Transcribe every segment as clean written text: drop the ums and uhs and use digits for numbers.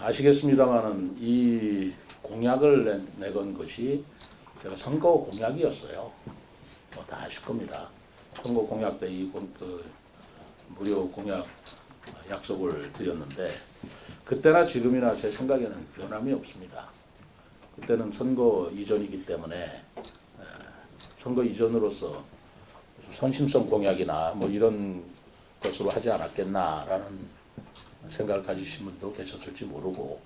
아시겠습니다만은 이 공약을 내건 것이 제가 선거 공약이었어요. 뭐 다 아실 겁니다. 선거 공약 때 무료 공약 약속을 드렸는데 그때나 지금이나 제 생각에는 변함이 없습니다. 그때는 선거 이전이기 때문에 선거 이전으로서 선심성 공약이나 뭐 이런 것으로 하지 않았겠나라는 생각을 가지신 분도 계셨을지 모르고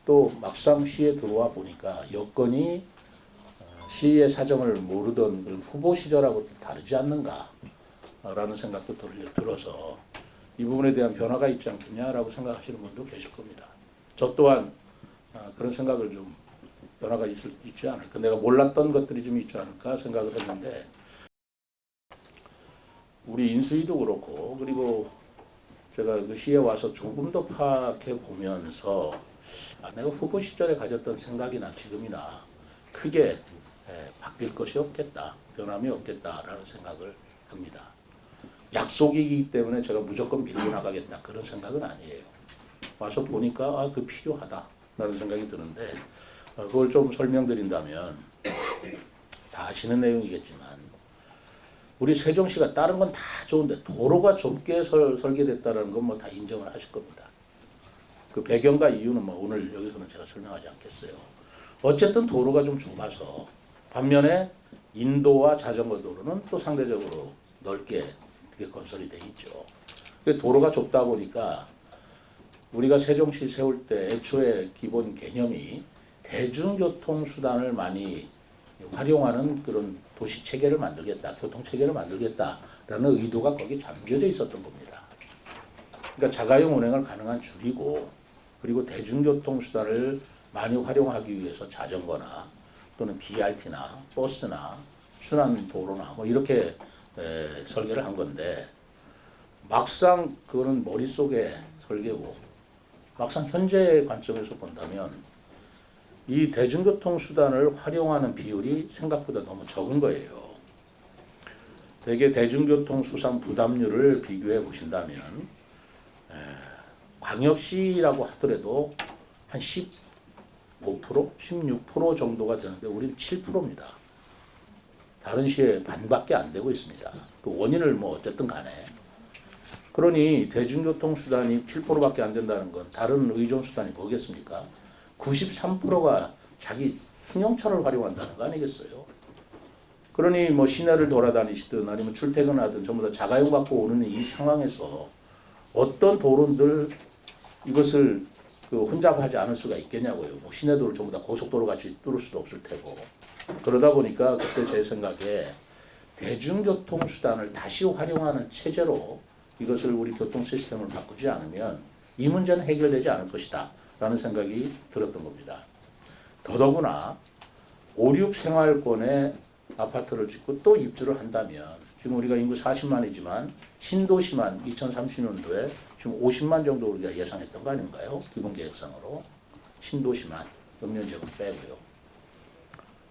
또 막상 시에 들어와 보니까 여건이 시의 사정을 모르던 그런 후보 시절하고 다르지 않는가라는 생각도 들어서 이 부분에 대한 변화가 있지 않겠냐라고 생각하시는 분도 계실 겁니다. 저 또한 그런 생각을 좀 변화가 있지 않을까, 내가 몰랐던 것들이 좀 있지 않을까 생각을 했는데 우리 인수위도 그렇고 그리고 제가 그 시에 와서 조금 더 파악해 보면서 내가 후보 시절에 가졌던 생각이나 지금이나 크게 바뀔 것이 없겠다, 변함이 없겠다라는 생각을 합니다. 약속이기 때문에 제가 무조건 밀고 나가겠다 그런 생각은 아니에요. 와서 보니까 그 필요하다라는 생각이 드는데 그걸 좀 설명드린다면 다 아시는 내용이겠지만 우리 세종시가 다른 건 다 좋은데 도로가 좁게 설계됐다는 건 뭐 다 인정을 하실 겁니다. 그 배경과 이유는 뭐 오늘 여기서는 제가 설명하지 않겠어요. 어쨌든 도로가 좀 좁아서 반면에 인도와 자전거 도로는 또 상대적으로 넓게 그게 건설이 돼 있죠. 도로가 좁다 보니까 우리가 세종시 세울 때 애초에 기본 개념이 대중교통 수단을 많이 활용하는 그런 도시 체계를 만들겠다, 교통 체계를 만들겠다라는 의도가 거기에 담겨져 있었던 겁니다. 그러니까 자가용 운행을 가능한 줄이고 그리고 대중교통 수단을 많이 활용하기 위해서 자전거나 또는 BRT나 버스나 순환도로나 뭐 이렇게 설계를 한 건데 막상 그거는 머릿속에 설계고 막상 현재 관점에서 본다면 이 대중교통 수단을 활용하는 비율이 생각보다 너무 적은 거예요. 대개 대중교통 수상 부담률을 비교해 보신다면 광역시라고 하더라도 한 15%, 16% 정도가 되는데 우리는 7%입니다. 다른 시에 반밖에 안 되고 있습니다. 그 원인을 뭐 어쨌든 간에. 그러니 대중교통 수단이 7%밖에 안 된다는 건 다른 의존 수단이 뭐겠습니까? 93%가 자기 승용차를 활용한다는 거 아니겠어요? 그러니 뭐 시내를 돌아다니시든 아니면 출퇴근하든 전부 다 자가용 갖고 오는 이 상황에서 어떤 도로들 이것을 혼잡하지 않을 수가 있겠냐고요. 뭐 시내도를 전부 다 고속도로 같이 뚫을 수도 없을 테고. 그러다 보니까 그때 제 생각에 대중교통 수단을 다시 활용하는 체제로 이것을 우리 교통 시스템을 바꾸지 않으면 이 문제는 해결되지 않을 것이다 라는 생각이 들었던 겁니다. 더더구나 5, 6 생활권에 아파트를 짓고 또 입주를 한다면 지금 우리가 인구 40만이지만 신도시만 2030년도에 지금 50만 정도 우리가 예상했던 거 아닌가요? 기본계획상으로. 신도시만 읍면지역은 빼고요.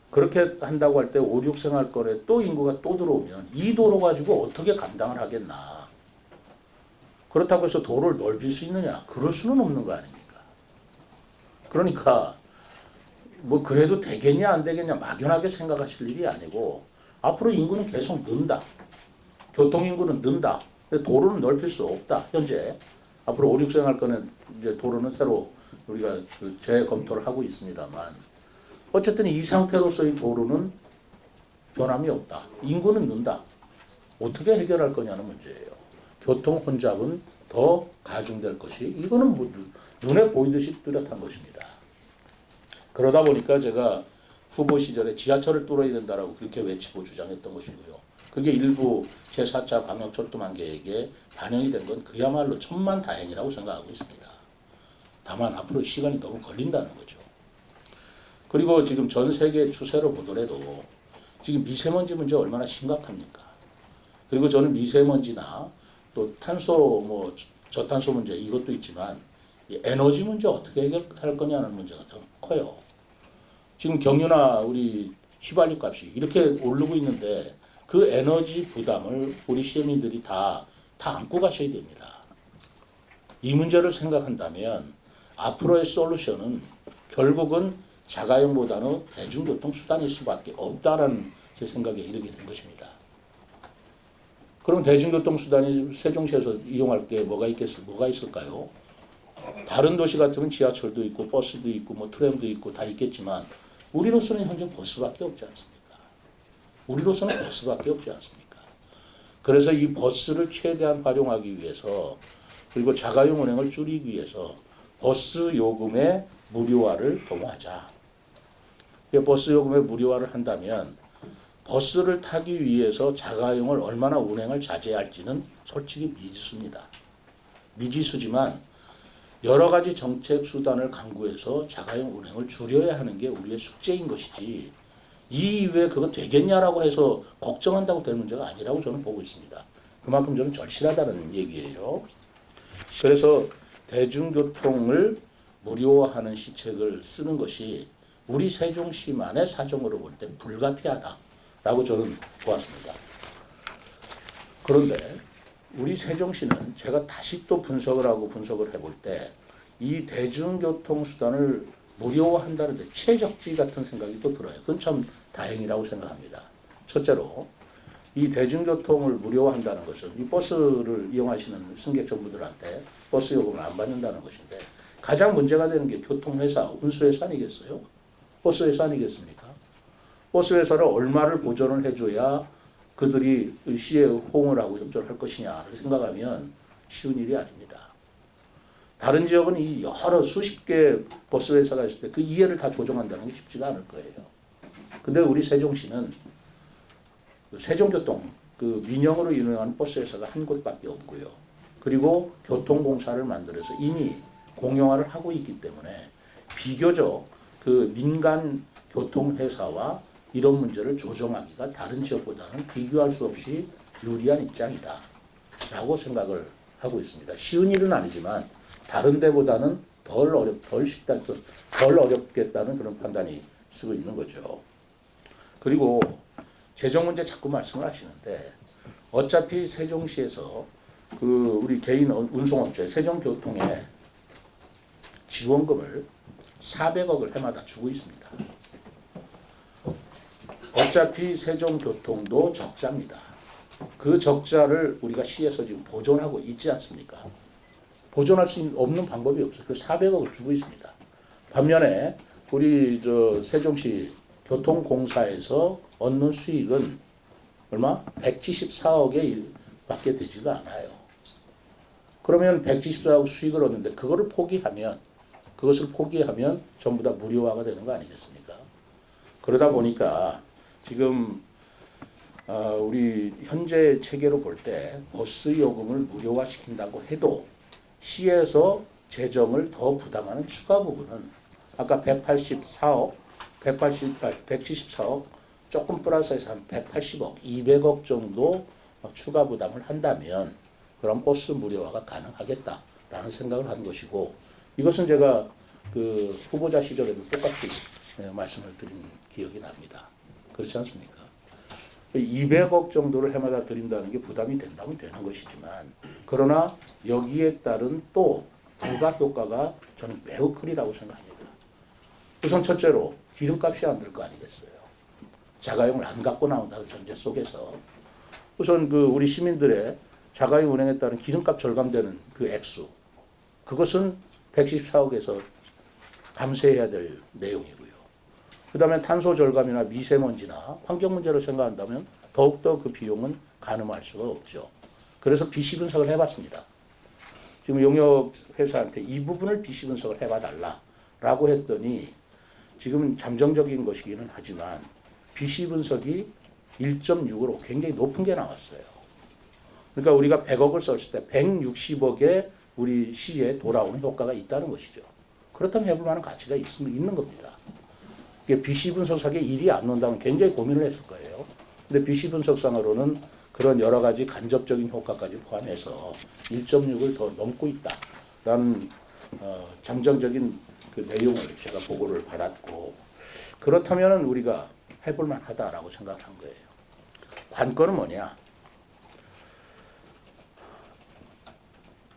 그렇게 한다고 할 때 5, 6 생활권에 또 인구가 또 들어오면 이 도로 가지고 어떻게 감당을 하겠나. 그렇다고 해서 도로를 넓힐 수 있느냐? 그럴 수는 없는 거 아닙니까? 그러니까 뭐 그래도 되겠냐 안 되겠냐 막연하게 생각하실 일이 아니고 앞으로 인구는 계속 는다. 교통인구는 는다. 근데 도로는 넓힐 수 없다. 현재 앞으로 5, 6 생활권은 이제 도로는 새로 우리가 재검토를 하고 있습니다만 어쨌든 이 상태로서의 도로는 변함이 없다. 인구는 는다. 어떻게 해결할 거냐는 문제예요. 교통 혼잡은 더 가중될 것이 이거는 뭐 눈에 보이듯이 뚜렷한 것입니다. 그러다 보니까 제가 후보 시절에 지하철을 뚫어야 된다라고 그렇게 외치고 주장했던 것이고요. 그게 일부 제4차 광역철도망 계획에 반영이 된 건 그야말로 천만다행이라고 생각하고 있습니다. 다만 앞으로 시간이 너무 걸린다는 거죠. 그리고 지금 전 세계 추세로 보더라도 지금 미세먼지 문제 얼마나 심각합니까? 그리고 저는 미세먼지나 또 탄소 뭐 저탄소 문제 이것도 있지만 에너지 문제 어떻게 해결할 거냐는 문제가 더 커요. 지금 경유나 우리 휘발유 값이 이렇게 오르고 있는데 그 에너지 부담을 우리 시민들이 다 안고 가셔야 됩니다. 이 문제를 생각한다면 앞으로의 솔루션은 결국은 자가용보다는 대중교통 수단일 수밖에 없다라는 제 생각에 이르게 된 것입니다. 그럼 대중교통 수단이 세종시에서 이용할 게 뭐가 있을까요? 다른 도시 같으면 지하철도 있고 버스도 있고 뭐 트램도 있고 다 있겠지만 우리로서는 현재 버스밖에 없지 않습니까? 우리로서는 버스밖에 없지 않습니까? 그래서 이 버스를 최대한 활용하기 위해서 그리고 자가용 운행을 줄이기 위해서 버스 요금의 무료화를 도모하자. 버스 요금의 무료화를 한다면 버스를 타기 위해서 자가용을 얼마나 운행을 자제할지는 솔직히 미지수입니다. 미지수지만 여러 가지 정책 수단을 강구해서 자가용 운행을 줄여야 하는 게 우리의 숙제인 것이지 이 이후에 그거 되겠냐라고 해서 걱정한다고 될 문제가 아니라고 저는 보고 있습니다. 그만큼 저는 절실하다는 얘기예요. 그래서 대중교통을 무료화하는 시책을 쓰는 것이 우리 세종시만의 사정으로 볼 때 불가피하다라고 저는 보았습니다. 그런데 우리 세종시는 제가 다시 또 분석을 해볼 때 이 대중교통 수단을 무료화한다는데 최적지 같은 생각이 또 들어요. 그건 참 다행이라고 생각합니다. 첫째로 이 대중교통을 무료화한다는 것은 이 버스를 이용하시는 승객 전부들한테 버스 요금을 안 받는다는 것인데 가장 문제가 되는 게 교통회사, 운수회사 아니겠어요? 버스회사 아니겠습니까? 버스회사를 얼마를 보전을 해줘야 그들이 시에 호응을 하고 협조를 할 것이냐를 생각하면 쉬운 일이 아닙니다. 다른 지역은 이 여러 수십 개 버스회사가 있을 때 그 이해를 다 조정한다는 게 쉽지가 않을 거예요. 근데 우리 세종시는 세종교통, 그 민영으로 운영하는 버스회사가 한 곳밖에 없고요. 그리고 교통공사를 만들어서 이미 공영화를 하고 있기 때문에 비교적 그 민간 교통회사와 이런 문제를 조정하기가 다른 지역보다는 비교할 수 없이 유리한 입장이다 라고 생각을 하고 있습니다. 쉬운 일은 아니지만 다른 데보다는 덜 어렵겠다는 그런 판단이 쓰고 있는 거죠. 그리고 재정 문제 자꾸 말씀을 하시는데 어차피 세종시에서 그 우리 개인 운송업체 세종교통에 지원금을 400억을 해마다 주고 있습니다. 어차피 세종교통도 적자입니다. 그 적자를 우리가 시에서 지금 보존하고 있지 않습니까? 보존할 수 없는 방법이 없어요. 그 400억을 주고 있습니다. 반면에 우리 세종시 교통공사에서 얻는 수익은 얼마? 174억에 밖에 되지가 않아요. 그러면 174억 수익을 얻는데 그것을 포기하면 전부 다 무료화가 되는 거 아니겠습니까? 그러다 보니까 지금 우리 현재 체계로 볼 때 버스 요금을 무료화시킨다고 해도 시에서 재정을 더 부담하는 추가 부분은 아까 174억 조금 플러스해서 한 180억, 200억 정도 추가 부담을 한다면 그런 버스 무료화가 가능하겠다라는 생각을 한 것이고 이것은 제가 그 후보자 시절에도 똑같이 말씀을 드린 기억이 납니다. 그렇지 않습니까? 200억 정도를 해마다 드린다는 게 부담이 된다면 되는 것이지만 그러나 여기에 따른 또 부가 효과가 저는 매우 크리라고 생각합니다. 우선 첫째로 기름값이 안 들 거 아니겠어요. 자가용을 안 갖고 나온다는 전제 속에서 우선 그 우리 시민들의 자가용 운행에 따른 기름값 절감되는 그 액수 그것은 114억에서 감세해야 될 내용이고요. 그 다음에 탄소 절감이나 미세먼지나 환경 문제를 생각한다면 더욱더 그 비용은 가늠할 수가 없죠. 그래서 BC 분석을 해봤습니다. 지금 용역 회사한테 이 부분을 BC 분석을 해봐달라라고 했더니 지금 잠정적인 것이기는 하지만 BC 분석이 1.6으로 굉장히 높은 게 나왔어요. 그러니까 우리가 100억을 썼을 때 160억에 우리 시에 돌아오는 효과가 있다는 것이죠. 그렇다면 해볼 만한 가치가 있는 겁니다. BC 분석상에 일이 안 논다면 굉장히 고민을 했을 거예요. 근데 BC 분석상으로는 그런 여러 가지 간접적인 효과까지 포함해서 1.6을 더 넘고 있다라는 잠정적인 그 내용을 제가 보고를 받았고 그렇다면 우리가 해볼 만하다라고 생각한 거예요. 관건은 뭐냐?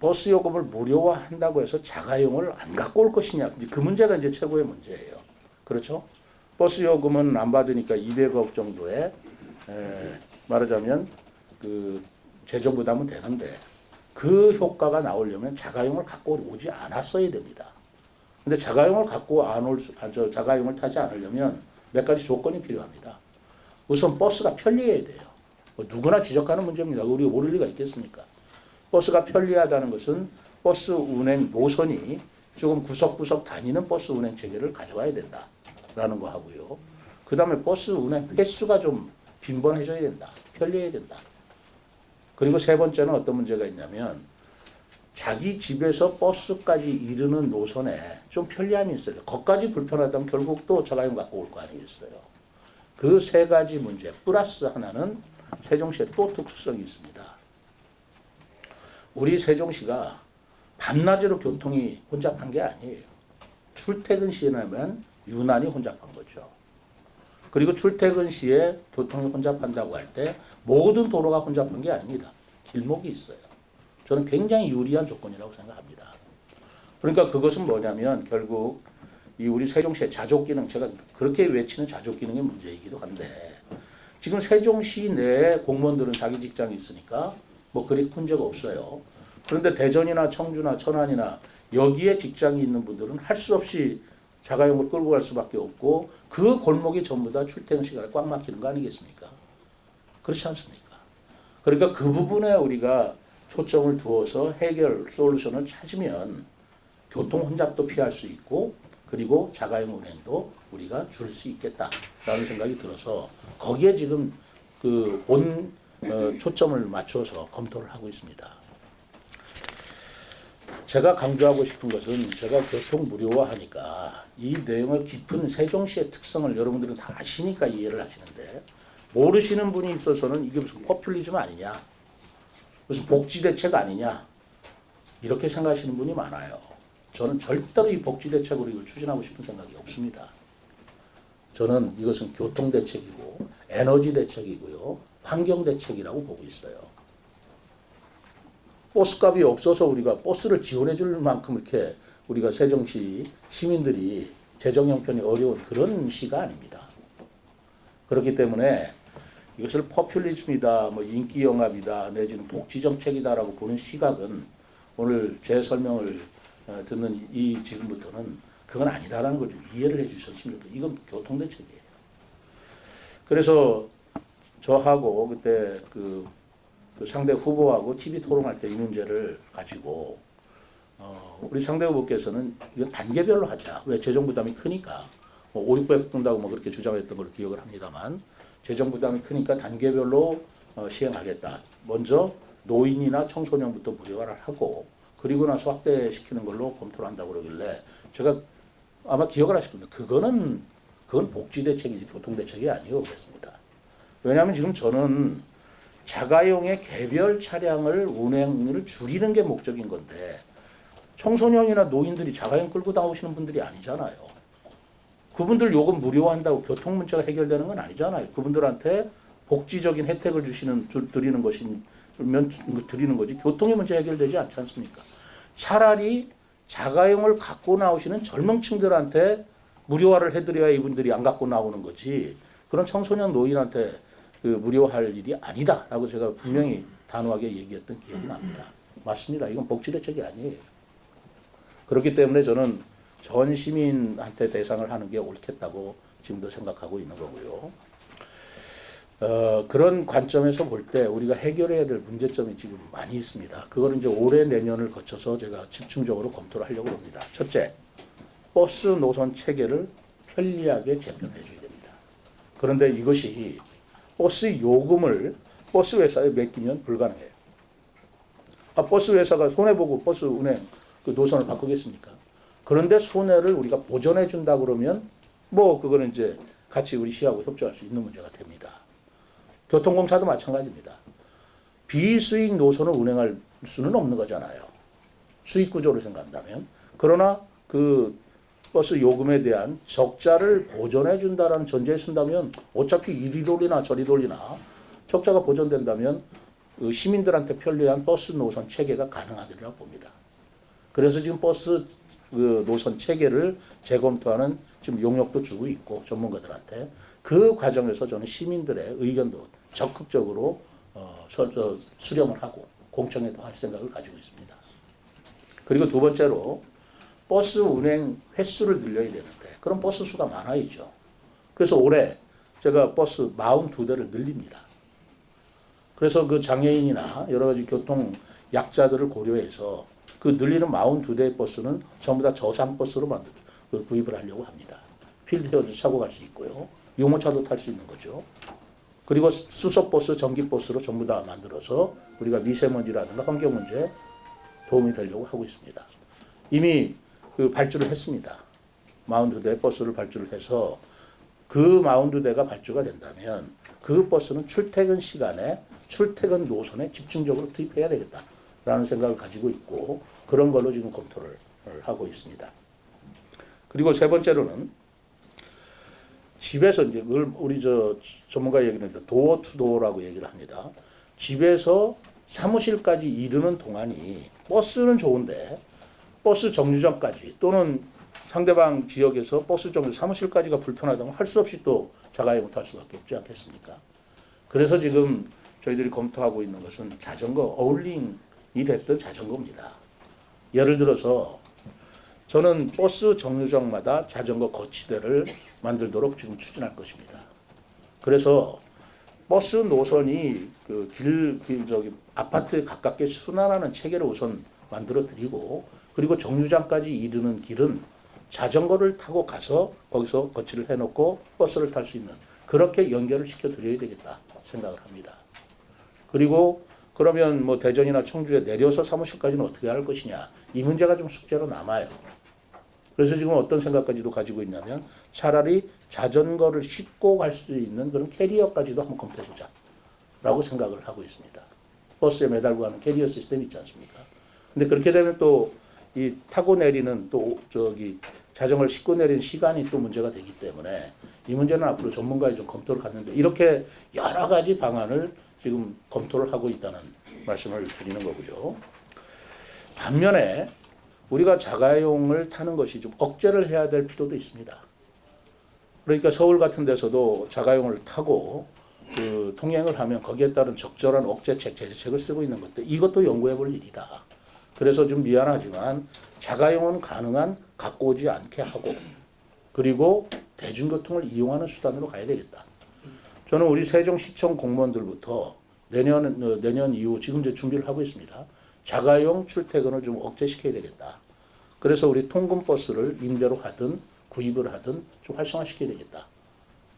버스 요금을 무료화한다고 해서 자가용을 안 갖고 올 것이냐. 그 문제가 이제 최고의 문제예요. 그렇죠? 버스 요금은 안 받으니까 200억 정도의 말하자면 그 재정 부담은 되는데 그 효과가 나오려면 자가용을 갖고 오지 않았어야 됩니다. 근데 자가용을 갖고 자가용을 타지 않으려면 몇 가지 조건이 필요합니다. 우선 버스가 편리해야 돼요. 뭐 누구나 지적하는 문제입니다. 우리가 모를 리가 있겠습니까? 버스가 편리하다는 것은 버스 운행 노선이 조금 구석구석 다니는 버스 운행 체계를 가져가야 된다라는 거 하고요. 그 다음에 버스 운행 횟수가 좀 빈번해져야 된다. 편리해야 된다. 그리고 세 번째는 어떤 문제가 있냐면 자기 집에서 버스까지 이르는 노선에 좀 편리함이 있어요. 거기까지 불편하다면 결국 또 자가용 갖고 올 거 아니겠어요. 그 세 가지 문제 플러스 하나는 세종시에 또 특수성이 있습니다. 우리 세종시가 밤낮으로 교통이 혼잡한 게 아니에요. 출퇴근 시에만 유난히 혼잡한 거죠. 그리고 출퇴근 시에 교통이 혼잡한다고 할 때 모든 도로가 혼잡한 게 아닙니다. 길목이 있어요. 저는 굉장히 유리한 조건이라고 생각합니다. 그러니까 그것은 뭐냐면 결국 이 우리 세종시의 자족 기능, 제가 그렇게 외치는 자족 기능의 문제이기도 한데 지금 세종시 내에 공무원들은 자기 직장이 있으니까 뭐 그리 문제가 없어요. 그런데 대전이나 청주나 천안이나 여기에 직장이 있는 분들은 할 수 없이 자가용을 끌고 갈 수밖에 없고 그 골목이 전부 다 출퇴근 시간에 꽉 막히는 거 아니겠습니까? 그렇지 않습니까? 그러니까 그 부분에 우리가 초점을 두어서 해결 솔루션을 찾으면 교통 혼잡도 피할 수 있고 그리고 자가용 운행도 우리가 줄일 수 있겠다라는 생각이 들어서 거기에 지금 그 초점을 맞춰서 검토를 하고 있습니다. 제가 강조하고 싶은 것은 제가 교통 무료화하니까 이 내용을 깊은 세종시의 특성을 여러분들은 다 아시니까 이해를 하시는데 모르시는 분이 있어서는 이게 무슨 포퓰리즘 아니냐, 무슨 복지 대책 아니냐 이렇게 생각하시는 분이 많아요. 저는 절대로 이 복지 대책으로 이걸 추진하고 싶은 생각이 없습니다. 저는 이것은 교통 대책이고 에너지 대책이고요, 환경 대책이라고 보고 있어요. 버스값이 없어서 우리가 버스를 지원해 줄 만큼 이렇게 우리가 세종시 시민들이 재정 형편이 어려운 그런 시가 아닙니다. 그렇기 때문에 이것을 포퓰리즘이다, 뭐 인기 영합이다, 내지는 복지 정책이다라고 보는 시각은 오늘 제 설명을 듣는 이 지금부터는 그건 아니다라는 걸 좀 이해를 해주셨으면 좋겠어요. 이건 교통 대책이에요. 그래서 저하고 그때 그 상대 후보하고 TV 토론할 때 이 문제를 가지고 우리 상대 후보께서는 이건 단계별로 하자. 왜 재정 부담이 크니까 5, 600 든다고 뭐 그렇게 주장했던 걸 기억을 합니다만 재정 부담이 크니까 단계별로 시행하겠다. 먼저 노인이나 청소년부터 무료화를 하고 그리고 나서 확대시키는 걸로 검토를 한다고 그러길래 제가 아마 기억을 하실 겁니다. 그건 복지 대책이지 교통 대책이 아니고 그랬습니다. 왜냐하면 지금 저는 자가용의 개별 차량을 운행을 줄이는 게 목적인 건데 청소년이나 노인들이 자가용 끌고 나오시는 분들이 아니잖아요. 그분들 요금 무료화한다고 교통 문제가 해결되는 건 아니잖아요. 그분들한테 복지적인 혜택을 드리는 거지 교통의 문제 해결되지 않지 않습니까? 차라리 자가용을 갖고 나오시는 젊은층들한테 무료화를 해드려야 이분들이 안 갖고 나오는 거지 그런 청소년 노인한테 무료화할 일이 아니다라고 제가 분명히 단호하게 얘기했던 기억이 납니다. 맞습니다. 이건 복지 대책이 아니에요. 그렇기 때문에 저는 전 시민한테 대상을 하는 게 옳겠다고 지금도 생각하고 있는 거고요. 그런 관점에서 볼 때 우리가 해결해야 될 문제점이 지금 많이 있습니다. 그걸 이제 올해 내년을 거쳐서 제가 집중적으로 검토를 하려고 합니다. 첫째, 버스 노선 체계를 편리하게 재편해 줘야 됩니다. 그런데 이것이 버스 요금을 버스 회사에 맡기면 불가능해요. 버스 회사가 손해보고 버스 운행 그 노선을 바꾸겠습니까? 그런데 손해를 우리가 보전해 준다 그러면 뭐 그거는 이제 같이 우리 시하고 협조할 수 있는 문제가 됩니다. 교통공사도 마찬가지입니다. 비수익 노선을 운행할 수는 없는 거잖아요. 수익 구조를 생각한다면. 그러나 그 버스 요금에 대한 적자를 보전해 준다라는 전제에 쓴다면 어차피 이리 돌리나 저리 돌리나 적자가 보전된다면 그 시민들한테 편리한 버스 노선 체계가 가능하리라고 봅니다. 그래서 지금 버스 그 노선 체계를 재검토하는 지금 용역도 주고 있고 전문가들한테 그 과정에서 저는 시민들의 의견도 적극적으로 수렴을 하고 공청회도 할 생각을 가지고 있습니다. 그리고 두 번째로 버스 운행 횟수를 늘려야 되는데 그럼 버스 수가 많아야죠. 그래서 올해 제가 버스 42대를 늘립니다. 그래서 그 장애인이나 여러 가지 교통 약자들을 고려해서 그 늘리는 42대의 버스는 전부 다 저상버스로 구입을 하려고 합니다. 필드헤어도 차고 갈 수 있고요. 유모차도 탈 수 있는 거죠. 그리고 수소버스, 전기버스로 전부 다 만들어서 우리가 미세먼지라든가 환경 문제에 도움이 되려고 하고 있습니다. 이미 그 발주를 했습니다. 42대 버스를 발주를 해서 그 42대가 발주가 된다면 그 버스는 출퇴근 시간에 출퇴근 노선에 집중적으로 투입해야 되겠다라는 생각을 가지고 있고 그런 걸로 지금 검토를 하고 있습니다. 그리고 세 번째로는 집에서 이제 우리 전문가 얘기는 도어 투 도어라고 얘기를 합니다. 집에서 사무실까지 이르는 동안이 버스는 좋은데 버스 정류장까지 또는 상대방 지역에서 버스 정류 사무실까지가 불편하다면 할 수 없이 또 자가용을 탈 수밖에 없지 않겠습니까? 그래서 지금 저희들이 검토하고 있는 것은 자전거 어울링이 됐던 자전거입니다. 예를 들어서 저는 버스 정류장마다 자전거 거치대를 만들도록 지금 추진할 것입니다. 그래서 버스 노선이 아파트에 가깝게 순환하는 체계를 우선 만들어 드리고 그리고 정류장까지 이르는 길은 자전거를 타고 가서 거기서 거치를 해놓고 버스를 탈 수 있는 그렇게 연결을 시켜 드려야 되겠다 생각을 합니다. 그리고 그러면 뭐 대전이나 청주에 내려서 사무실까지는 어떻게 할 것이냐 이 문제가 좀 숙제로 남아요. 그래서 지금 어떤 생각까지도 가지고 있냐면 차라리 자전거를 싣고 갈 수 있는 그런 캐리어까지도 한번 검토해보자 라고 생각을 하고 있습니다. 버스에 매달고 가는 캐리어 시스템 있지 않습니까? 근데 그렇게 되면 또 이 타고 내리는 또 자전거를 싣고 내리는 시간이 또 문제가 되기 때문에 이 문제는 앞으로 전문가의 좀 검토를 갖는데 이렇게 여러 가지 방안을 지금 검토를 하고 있다는 말씀을 드리는 거고요. 반면에 우리가 자가용을 타는 것이 좀 억제를 해야 될 필요도 있습니다. 그러니까 서울 같은 데서도 자가용을 타고 그 통행을 하면 거기에 따른 적절한 억제책, 제재책을 쓰고 있는 것들 이것도 연구해 볼 일이다. 그래서 좀 미안하지만 자가용은 가능한 갖고 오지 않게 하고 그리고 대중교통을 이용하는 수단으로 가야 되겠다. 저는 우리 세종시청 공무원들부터 내년 이후 지금 이제 준비를 하고 있습니다. 자가용 출퇴근을 좀 억제시켜야 되겠다. 그래서 우리 통근버스를 임대로 하든 구입을 하든 좀 활성화시켜야 되겠다.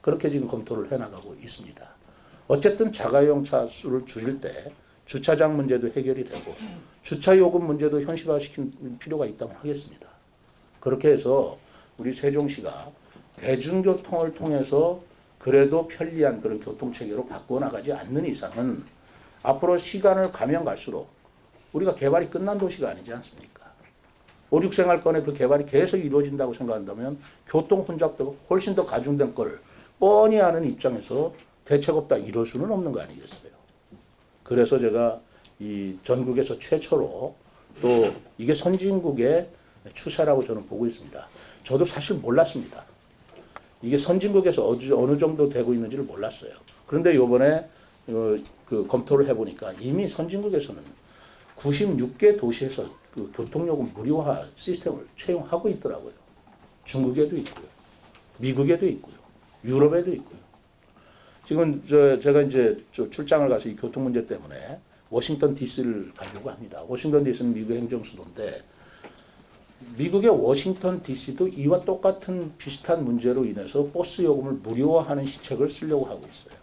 그렇게 지금 검토를 해나가고 있습니다. 어쨌든 자가용 차 수를 줄일 때 주차장 문제도 해결이 되고 주차 요금 문제도 현실화시킬 필요가 있다고 하겠습니다. 그렇게 해서 우리 세종시가 대중교통을 통해서 그래도 편리한 그런 교통체계로 바꿔나가지 않는 이상은 앞으로 시간을 가면 갈수록 우리가 개발이 끝난 도시가 아니지 않습니까? 5, 6생활권의 그 개발이 계속 이루어진다고 생각한다면 교통 혼잡도가 훨씬 더 가중된 걸 뻔히 아는 입장에서 대책 없다 이럴 수는 없는 거 아니겠어요? 그래서 제가 이 전국에서 최초로 또 이게 선진국의 추세라고 저는 보고 있습니다. 저도 사실 몰랐습니다. 이게 선진국에서 어느 정도 되고 있는지를 몰랐어요. 그런데 이번에 그 검토를 해보니까 이미 선진국에서는 96개 도시에서 그 교통요금 무료화 시스템을 채용하고 있더라고요. 중국에도 있고요. 미국에도 있고요. 유럽에도 있고요. 지금 제가 이제 출장을 가서 이 교통 문제 때문에 워싱턴 DC를 가려고 합니다. 워싱턴 DC는 미국의 행정수도인데 미국의 워싱턴 DC도 이와 똑같은 비슷한 문제로 인해서 버스 요금을 무료화하는 시책을 쓰려고 하고 있어요.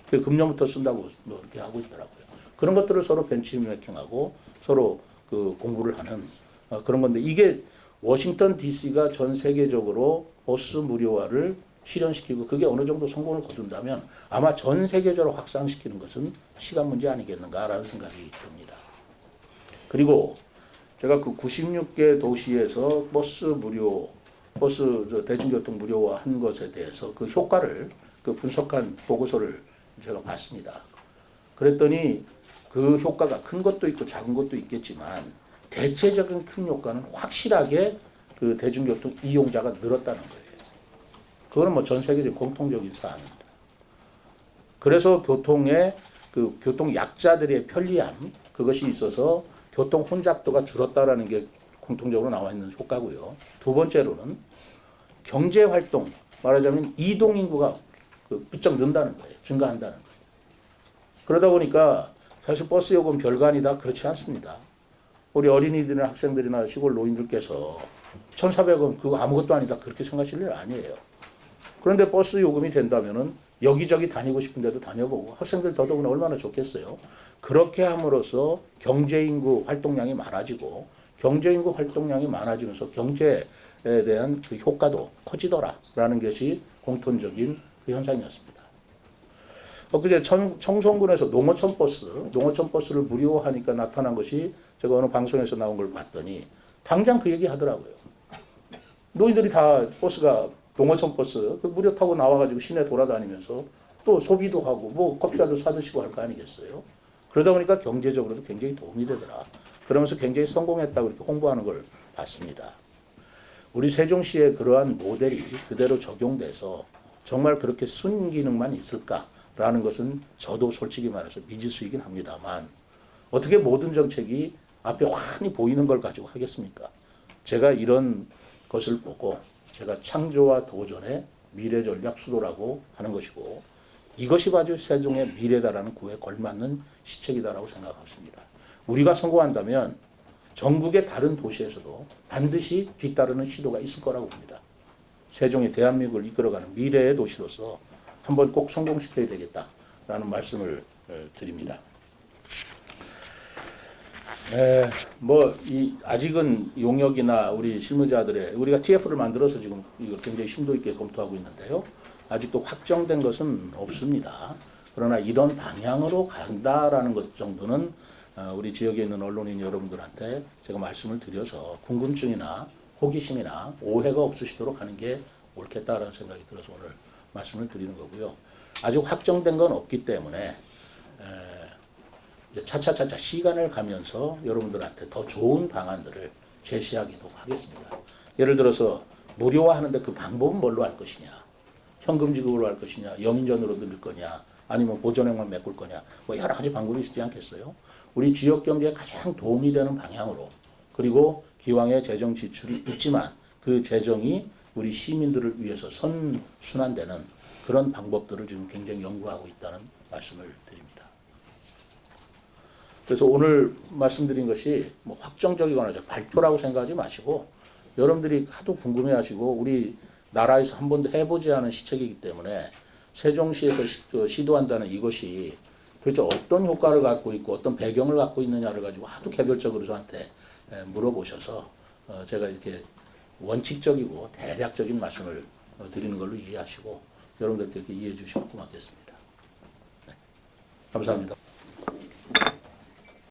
그 금년부터 쓴다고 이렇게 하고 있더라고요. 그런 것들을 서로 벤치마킹하고 서로 그 공부를 하는 그런 건데 이게 워싱턴 DC가 전 세계적으로 버스 무료화를 실현시키고 그게 어느 정도 성공을 거둔다면 아마 전 세계적으로 확산시키는 것은 시간 문제 아니겠는가라는 생각이 듭니다. 그리고 제가 그 96개 도시에서 대중교통 무료화 한 것에 대해서 그 효과를 그 분석한 보고서를 제가 봤습니다. 그랬더니 그 효과가 큰 것도 있고 작은 것도 있겠지만 대체적인 큰 효과는 확실하게 그 대중교통 이용자가 늘었다는 거예요. 그거는 뭐 전 세계적 공통적인 사안입니다. 그래서 교통의 그 교통 약자들의 편리함 그것이 있어서 교통 혼잡도가 줄었다라는 게 공통적으로 나와 있는 효과고요. 두 번째로는 경제 활동 말하자면 이동 인구가 부쩍 는다는 거예요. 증가한다는 거예요. 그러다 보니까 사실 버스 요금 별거 아니다 그렇지 않습니다. 우리 어린이들이나 학생들이나 시골 노인들께서 1,400원 그거 아무것도 아니다 그렇게 생각하실 일 아니에요. 그런데 버스 요금이 된다면은 여기저기 다니고 싶은 데도 다녀보고 학생들 더더구나 얼마나 좋겠어요. 그렇게 함으로써 경제인구 활동량이 많아지고 경제인구 활동량이 많아지면서 경제에 대한 그 효과도 커지더라라는 것이 공통적인 그 현상이었습니다. 그제 청송군에서 농어촌 버스를 무료화하니까 나타난 것이 제가 어느 방송에서 나온 걸 봤더니 당장 그 얘기 하더라고요. 노인들이 다 버스가 농어촌 버스 무료 타고 나와가지고 시내 돌아다니면서 또 소비도 하고 뭐 커피라도 사드시고 할 거 아니겠어요. 그러다 보니까 경제적으로도 굉장히 도움이 되더라. 그러면서 굉장히 성공했다고 이렇게 홍보하는 걸 봤습니다. 우리 세종시의 그러한 모델이 그대로 적용돼서 정말 그렇게 순기능만 있을까라는 것은 저도 솔직히 말해서 미지수이긴 합니다만 어떻게 모든 정책이 앞에 환히 보이는 걸 가지고 하겠습니까? 제가 이런 것을 보고 제가 창조와 도전의 미래 전략 수도라고 하는 것이고 이것이 바로 세종의 미래다라는 구에 걸맞는 시책이다라고 생각했습니다. 우리가 성공한다면 전국의 다른 도시에서도 반드시 뒤따르는 시도가 있을 거라고 봅니다. 세종이 대한민국을 이끌어가는 미래의 도시로서 한번 꼭 성공시켜야 되겠다라는 말씀을 드립니다. 아직은 용역이나 우리 실무자들의 우리가 TF를 만들어서 지금 이거 굉장히 심도 있게 검토하고 있는데요. 아직도 확정된 것은 없습니다. 그러나 이런 방향으로 간다라는 것 정도는 우리 지역에 있는 언론인 여러분들한테 제가 말씀을 드려서 궁금증이나 호기심이나 오해가 없으시도록 하는 게 옳겠다라는 생각이 들어서 오늘 말씀을 드리는 거고요. 아직 확정된 건 없기 때문에 이제 차차차차 시간을 가면서 여러분들한테 더 좋은 방안들을 제시하기도 하겠습니다. 예를 들어서 무료화하는데 그 방법은 뭘로 할 것이냐, 현금 지급으로 할 것이냐, 영인전으로 드릴 거냐, 아니면 보전액만 메꿀 거냐, 뭐 여러 가지 방법이 있지 않겠어요? 우리 지역 경제에 가장 도움이 되는 방향으로 그리고 기왕의 재정 지출이 있지만 그 재정이 우리 시민들을 위해서 선순환되는 그런 방법들을 지금 굉장히 연구하고 있다는 말씀을 드립니다. 그래서 오늘 말씀드린 것이 뭐 확정적이거나 발표라고 생각하지 마시고 여러분들이 하도 궁금해하시고 우리 나라에서 한 번도 해보지 않은 시책이기 때문에 세종시에서 시도한다는 이것이 도대체 어떤 효과를 갖고 있고 어떤 배경을 갖고 있느냐를 가지고 하도 개별적으로 저한테 물어보셔서 제가 이렇게 원칙적이고 대략적인 말씀을 드리는 걸로 이해하시고 여러분들께 이렇게 이해해 주시면 고맙겠습니다. 네. 감사합니다.